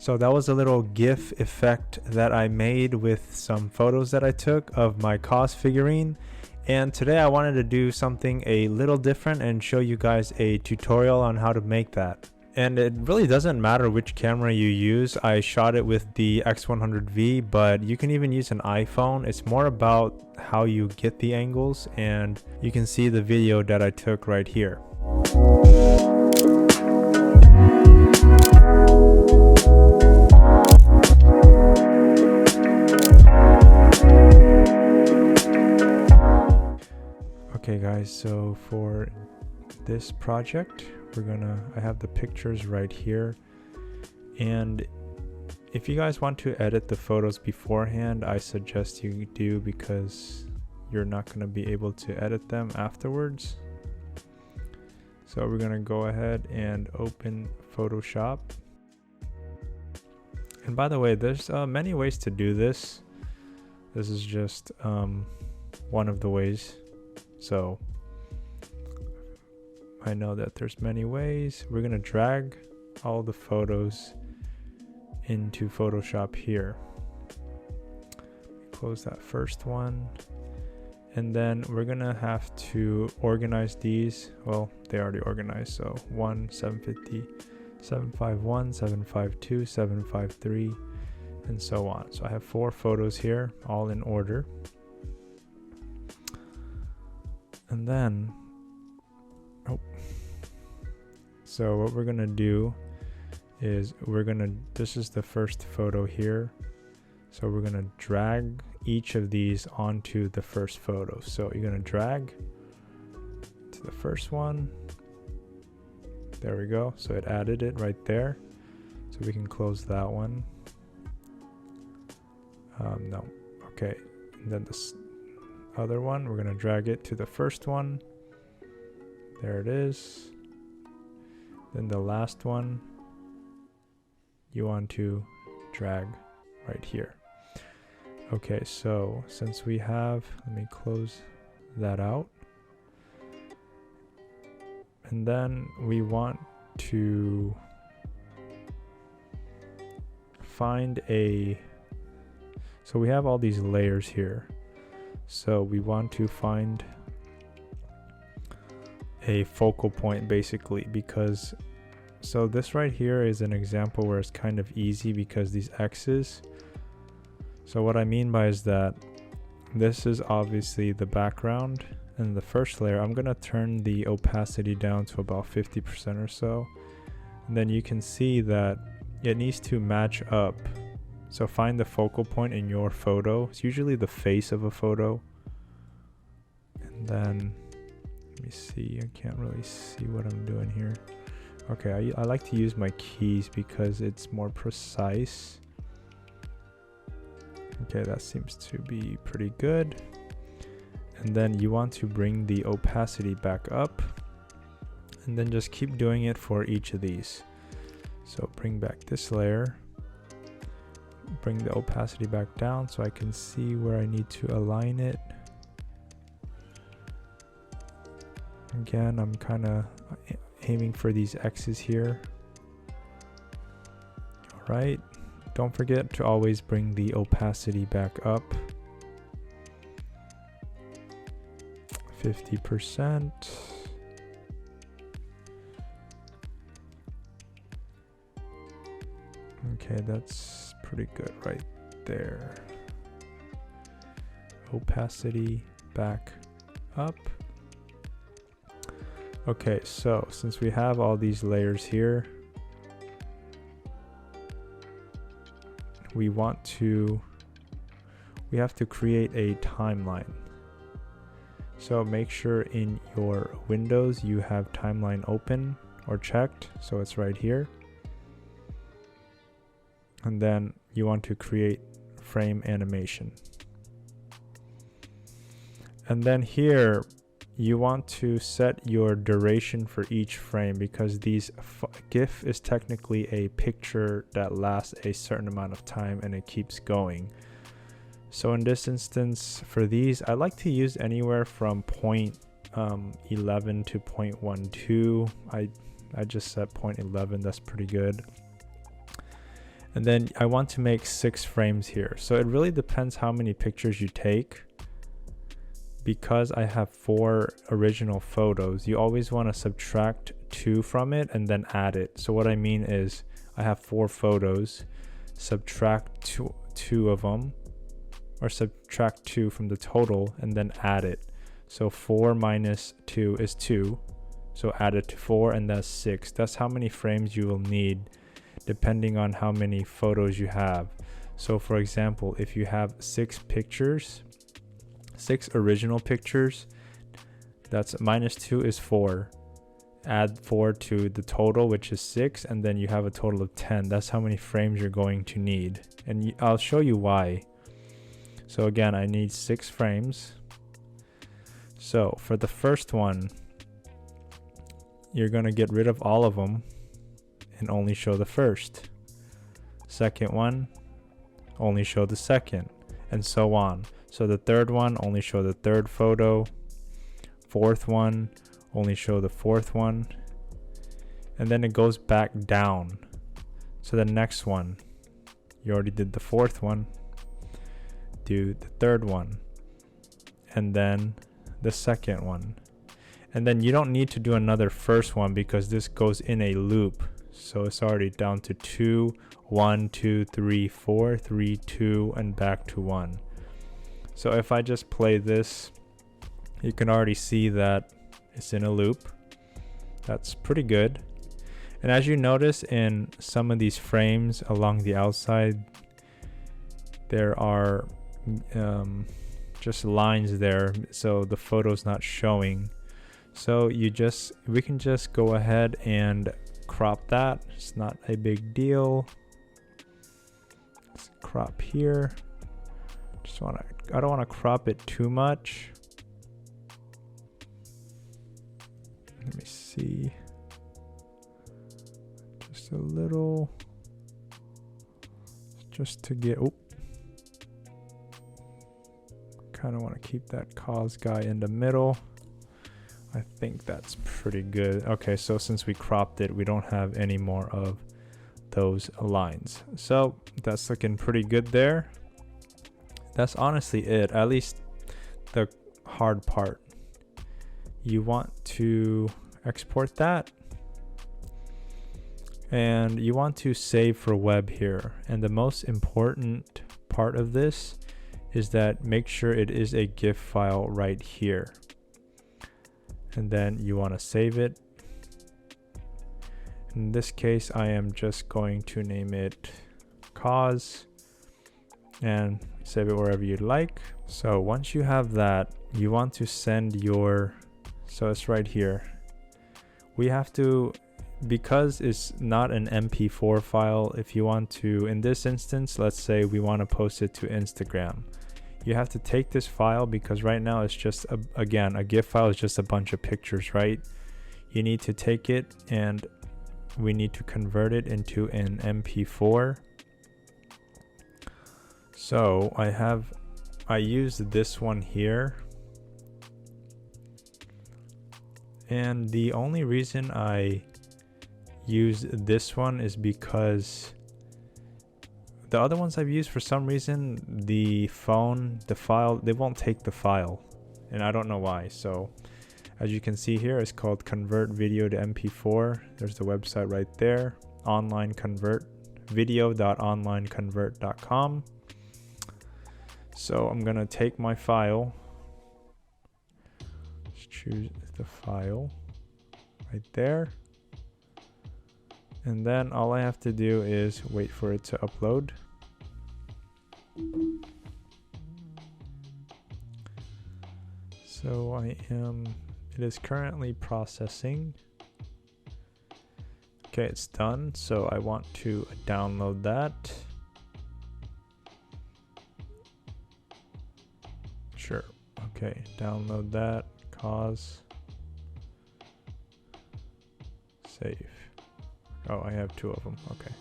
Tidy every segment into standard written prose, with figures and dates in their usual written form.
So that was a little GIF effect that I made with some photos that I took of my KAWS figurine. And today I wanted to do something a little different and show you guys a tutorial on how to make that. And it really doesn't matter which camera you use. I shot it with the X100V, but you can even use an iPhone. It's more about how you get the angles, and you can see the video that I took right here. Okay guys, so for this project, I have the pictures right here, and if you guys want to edit the photos beforehand, I suggest you do, because you're not going to be able to edit them afterwards. So we're going to go ahead and open Photoshop. And by the way, there's many ways to do this. This is just one of the ways. So I know that there's many ways. We're going to drag all the photos into Photoshop here. Close that first one. And then we're going to have to organize these. Well, they already organized. So 1, 750, 751, 752, 753, and so on. So I have 4 photos here, all in order. And then, so what we're gonna do is this is the first photo here. So we're gonna drag each of these onto the first photo. So you're gonna drag to the first one. There we go. So it added it right there. So we can close that one. No, okay. And then this other one, we're gonna drag it to the first one. There it is. Then the last one, you want to drag right here. Okay, so since we have, let me close that out. And then we want to find so we have all these layers here. So we want to find a focal point, basically, because so this right here is an example where it's kind of easy because these X's. So what I mean by is that this is obviously the background, and the first layer, I'm gonna turn the opacity down to about 50% or so, and then you can see that it needs to match up. So find the focal point in your photo. It's usually the face of a photo. And then, let me see, I can't really see what I'm doing here. Okay, I like to use my keys because it's more precise. Okay, that seems to be pretty good. And then you want to bring the opacity back up. And then just keep doing it for each of these. So bring back this layer. Bring the opacity back down so I can see where I need to align it. Again, I'm kind of aiming for these X's here. All right, don't forget to always bring the opacity back up. 50%. Okay, that's pretty good right there. Opacity back up. Okay, so since we have all these layers here, we have to create a timeline. So make sure in your windows you have timeline open or checked, so it's right here. And then you want to create frame animation. And then here you want to set your duration for each frame, because GIF is technically a picture that lasts a certain amount of time and it keeps going. So in this instance, for these, I like to use anywhere from 0.11 to 0.12. I just set 0.11, that's pretty good. And then I want to make 6 frames here. So it really depends how many pictures you take. Because I have 4 original photos, you always want to subtract 2 from it and then add it. So what I mean is I have 4 photos, subtract two of them, or subtract 2 from the total and then add it. So 4 minus 2 is 2. So add it to 4 and that's 6. That's how many frames you will need depending on how many photos you have. So for example, if you have 6 pictures, 6 original pictures, that's minus 2 is 4. Add 4 to the total, which is 6, and then you have a total of 10. That's how many frames you're going to need. And I'll show you why. So again, I need 6 frames. So for the first one, you're going to get rid of all of them and only show the first. Second one, only show the second, and so on. So the third one, only show the third photo. Fourth one, only show the fourth one. And then it goes back down. So the next one, you already did the fourth one. Do the third one. And then the second one. And then you don't need to do another first one because this goes in a loop. So it's already down to 2, 1, 2, 3, 4, 3, 2, and back to 1. So if I just play this, you can already see that it's in a loop. That's pretty good. And as you notice in some of these frames along the outside, there are just lines there, so the photo's not showing. So we can just go ahead and crop that. It's not a big deal. Let's crop here. I don't want to crop it too much. Let me see. Just a little. Just to get. Oh. Kind of want to keep that cause guy in the middle. I think that's pretty good. Okay, so since we cropped it, we don't have any more of those lines. So that's looking pretty good there. That's honestly it, at least the hard part. You want to export that and you want to save for web here. And the most important part of this is that make sure it is a GIF file right here. And then you want to save it. In this case, I am just going to name it cause and save it wherever you'd like. So once you have that, you want to send your, so it's right here. We have to, because it's not an MP4 file, if you want to, in this instance, let's say we want to post it to Instagram. You have to take this file because right now it's just, again, a GIF file is just a bunch of pictures, right? You need to take it and we need to convert it into an MP4. So I used this one here. And the only reason I use this one is because the other ones I've used, for some reason, the file, they won't take the file. And I don't know why. So as you can see here, it's called Convert Video to MP4. There's the website right there. Online Convert, video.onlineconvert.com. So I'm going to take my file. Just choose the file right there. And then all I have to do is wait for it to upload. So it is currently processing. Okay, it's done. So I want to download that. Sure. Okay, download that. Cause. Save. Oh, I have 2 of them. Okay.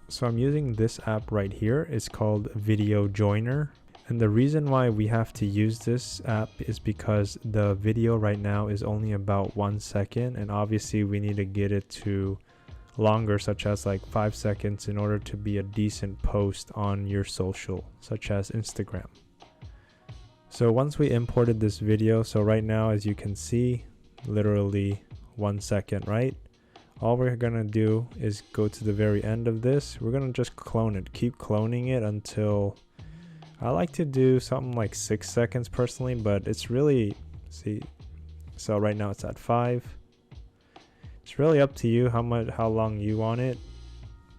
So I'm using this app right here. It's called Video Joiner. And the reason why we have to use this app is because the video right now is only about 1 second. And obviously we need to get it to longer, such as like 5 seconds, in order to be a decent post on your social, such as Instagram. So once we imported this video, so right now, as you can see, literally 1 second, right? All we're gonna do is go to the very end of this. We're gonna just clone it, keep cloning it until, I like to do something like 6 seconds personally, but it's really, see, so right now it's at 5. It's really up to you how long you want it.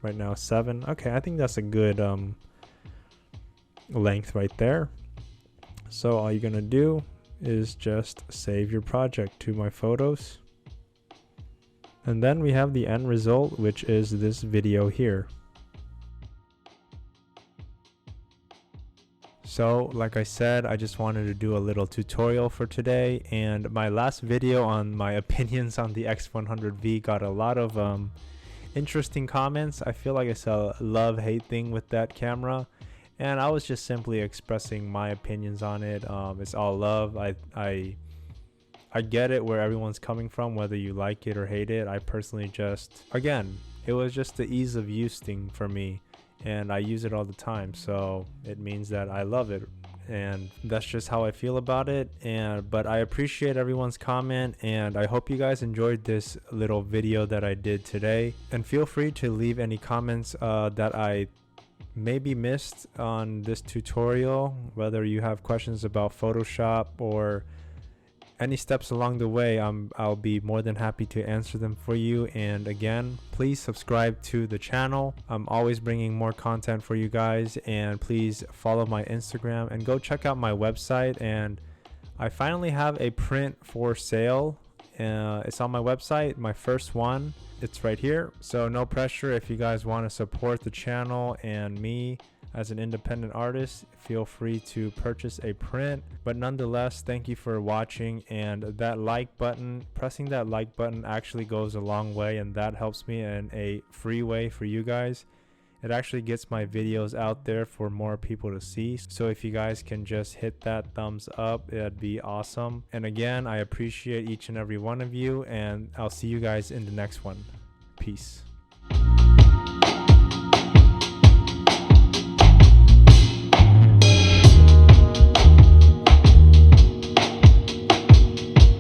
Right now 7. Okay, I think that's a good length right there. So all you're gonna do is just save your project to my photos. And then we have the end result, which is this video here. So like I said, I just wanted to do a little tutorial for today, and my last video on my opinions on the X100V got a lot of interesting comments. I feel like it's a love-hate thing with that camera, and I was just simply expressing my opinions on it. It's all love. I get it where everyone's coming from, whether you like it or hate it. I personally just, again, it was just the ease of use thing for me, and I use it all the time, so it means that I love it, and that's just how I feel about it. But I appreciate everyone's comment, and I hope you guys enjoyed this little video that I did today, and feel free to leave any comments that I maybe missed on this tutorial, whether you have questions about Photoshop or any steps along the way. I'll be more than happy to answer them for you. And again, please subscribe to the channel. I'm always bringing more content for you guys, and please follow my Instagram and go check out my website. And I finally have a print for sale. It's on my website, my first one. It's right here. So no pressure. If you guys want to support the channel and me as an independent artist, feel free to purchase a print. But nonetheless, thank you for watching, and that like button, pressing that like button actually goes a long way, and that helps me in a free way for you guys. It actually gets my videos out there for more people to see. So if you guys can just hit that thumbs up, it'd be awesome. And again, I appreciate each and every one of you, and I'll see you guys in the next one. Peace.